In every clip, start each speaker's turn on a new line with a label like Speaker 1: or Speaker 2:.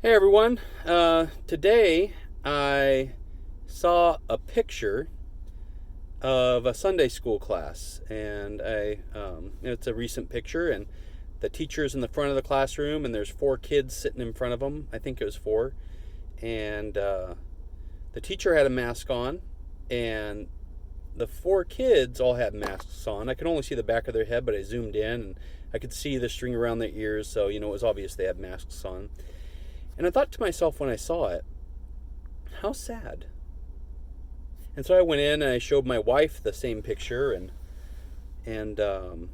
Speaker 1: Hey everyone. Today I saw a picture of a Sunday school class, and it's a recent picture, and the teacher's in the front of the classroom, and there's four kids sitting in front of them. I think it was four, and the teacher had a mask on, and the four kids all had masks on. I could only see the back of their head, but I zoomed in, and I could see the string around their ears, so it was obvious they had masks on. And I thought to myself when I saw it, how sad. And so I went in and I showed my wife the same picture, and her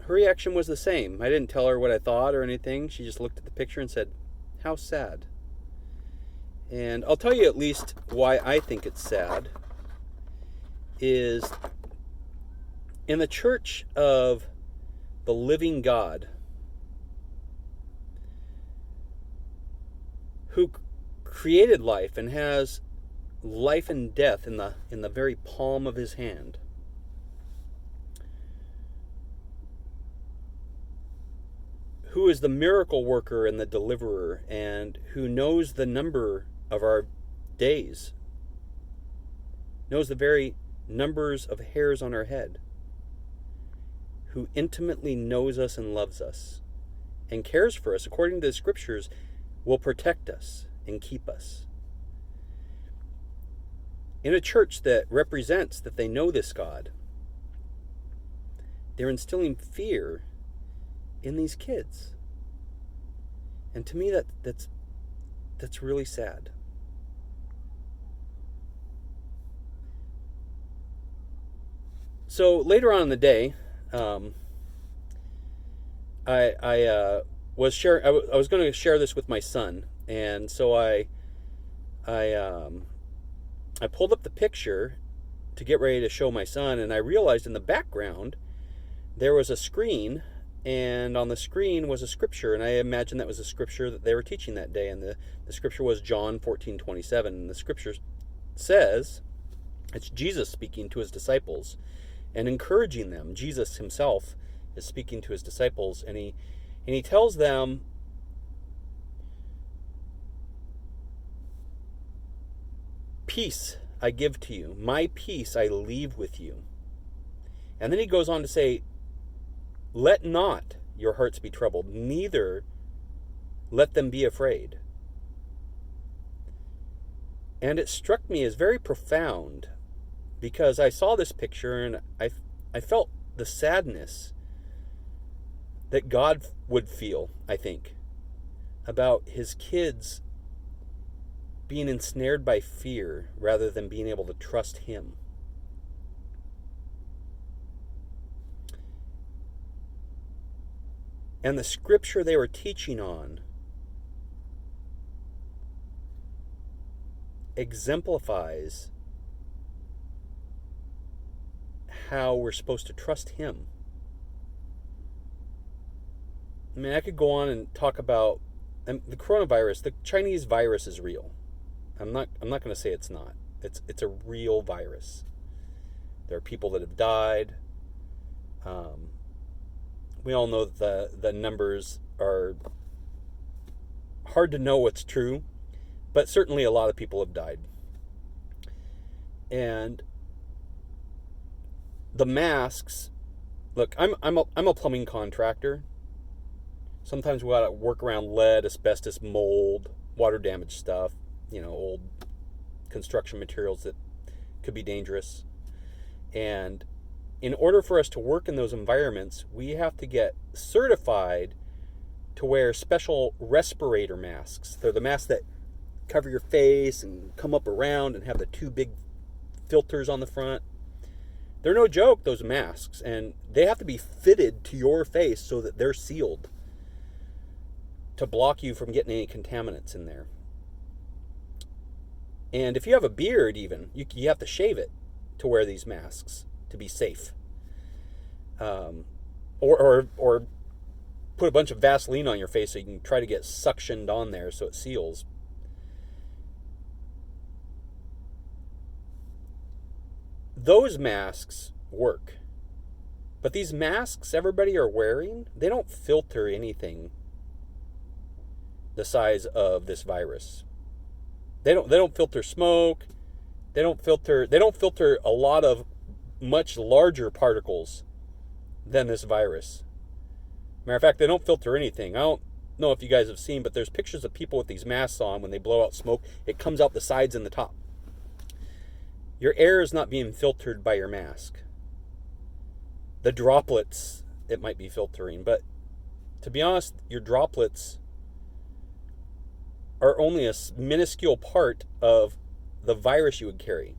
Speaker 1: reaction was the same. I didn't tell her what I thought or anything. She just looked at the picture and said, "How sad." And I'll tell you at least why I think it's sad is in the church of the living God, who created life and has life and death in the very palm of his hand, who is the miracle worker and the deliverer, and who knows the number of our days, knows the very numbers of hairs on our head, who intimately knows us and loves us and cares for us according to the scriptures, will protect us and keep us. In a church that represents that they know this God, they're instilling fear in these kids. And to me that's really sad. So later on in the day, I was going to share this with my son, and so I I pulled up the picture to get ready to show my son, and I realized in the background there was a screen, and on the screen was a scripture, and I imagined that was a scripture that they were teaching that day, and the scripture was John 14:27, and the scripture says it's Jesus speaking to his disciples and encouraging them. Jesus himself is speaking to his disciples, and he tells them, "Peace I give to you, my peace I leave with you." And then he goes on to say, "Let not your hearts be troubled, neither let them be afraid." And it struck me as very profound because I saw this picture and I felt the sadness that God would feel, I think, about his kids being ensnared by fear rather than being able to trust him. And the scripture they were teaching on exemplifies how we're supposed to trust him. I mean, I could go on and talk about the coronavirus. The Chinese virus is real. I'm not going to say it's not. It's a real virus. There are people that have died. We all know that the numbers are hard to know what's true, but certainly a lot of people have died. And the masks, look, I'm a plumbing contractor. Sometimes we got to work around lead, asbestos, mold, water damage stuff, old construction materials that could be dangerous. And in order for us to work in those environments, we have to get certified to wear special respirator masks. They're the masks that cover your face and come up around and have the two big filters on the front. They're no joke, those masks, and they have to be fitted to your face so that they're sealed to block you from getting any contaminants in there. And if you have a beard, even, you have to shave it to wear these masks to be safe. Or put a bunch of Vaseline on your face so you can try to get suctioned on there so it seals. Those masks work. But these masks everybody are wearing, they don't filter anything the size of this virus. They don't filter smoke. They don't filter a lot of much larger particles than this virus. Matter of fact, they don't filter anything. I don't know if you guys have seen, but there's pictures of people with these masks on. When they blow out smoke, it comes out the sides and the top. Your air is not being filtered by your mask. The droplets, it might be filtering, but to be honest, your droplets are only a minuscule part of the virus you would carry.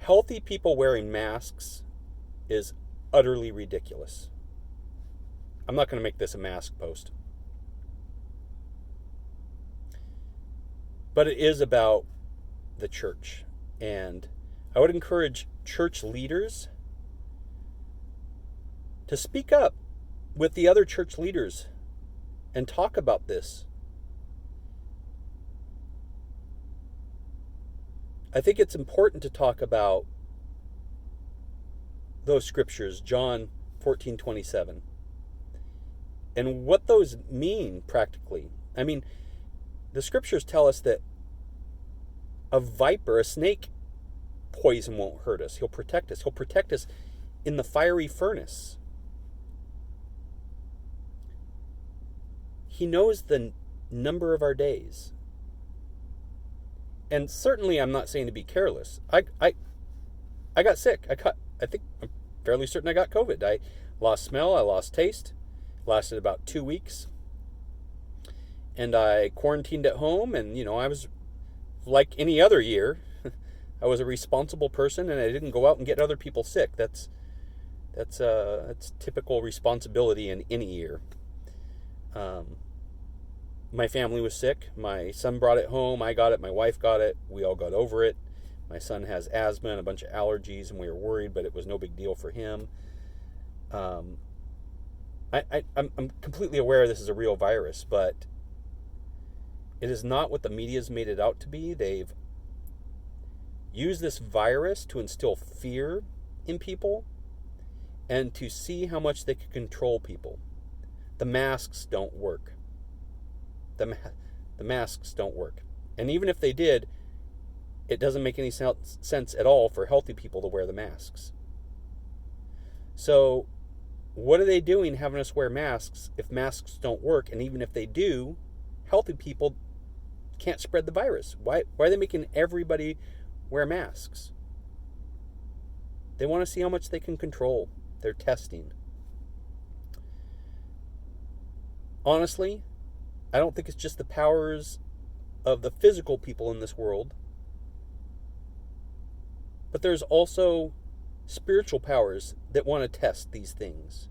Speaker 1: Healthy people wearing masks is utterly ridiculous. I'm not going to make this a mask post. But it is about the church. And I would encourage church leaders to speak up with the other church leaders and talk about this. I think it's important to talk about those scriptures, John 14:27, and what those mean practically. I mean, the scriptures tell us that a viper, a snake poison won't hurt us. He'll protect us. He'll protect us in the fiery furnace. He knows the number of our days. And certainly I'm not saying to be careless. I got sick. I'm fairly certain I got COVID. I lost smell. I lost taste. Lasted about 2 weeks. And I quarantined at home, and I was like any other year. I was a responsible person, and I didn't go out and get other people sick. That's typical responsibility in any year. My family was sick. My son brought it home. I got it. My wife got it. We all got over it. My son has asthma and a bunch of allergies, and we were worried, but it was no big deal for him. I'm completely aware this is a real virus, but it is not what the media's made it out to be. They've used this virus to instill fear in people and to see how much they can control people. The masks don't work. The masks don't work. And even if they did, it doesn't make any sense at all for healthy people to wear the masks. So what are they doing having us wear masks if masks don't work? And even if they do, healthy people can't spread the virus. Why are they making everybody wear masks? They want to see how much they can control. They're testing. Honestly, I don't think it's just the powers of the physical people in this world, but there's also spiritual powers that want to test these things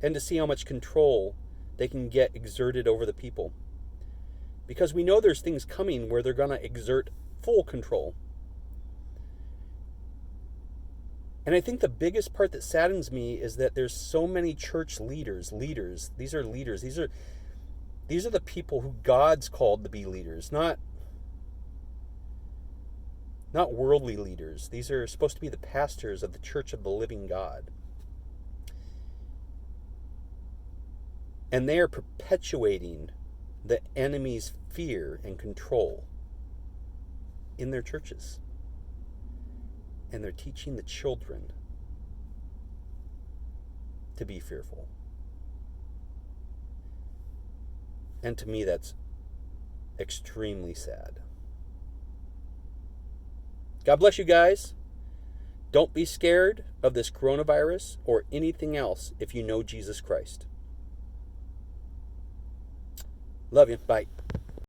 Speaker 1: and to see how much control they can get exerted over the people. Because we know there's things coming where they're going to exert full control. And I think the biggest part that saddens me is that there's so many church leaders. These are leaders. These are the people who God's called to be leaders, not worldly leaders. These are supposed to be the pastors of the church of the living God. And they are perpetuating the enemy's fear and control in their churches. And they're teaching the children to be fearful. And to me, that's extremely sad. God bless you guys. Don't be scared of this coronavirus or anything else if you know Jesus Christ. Love you. Bye.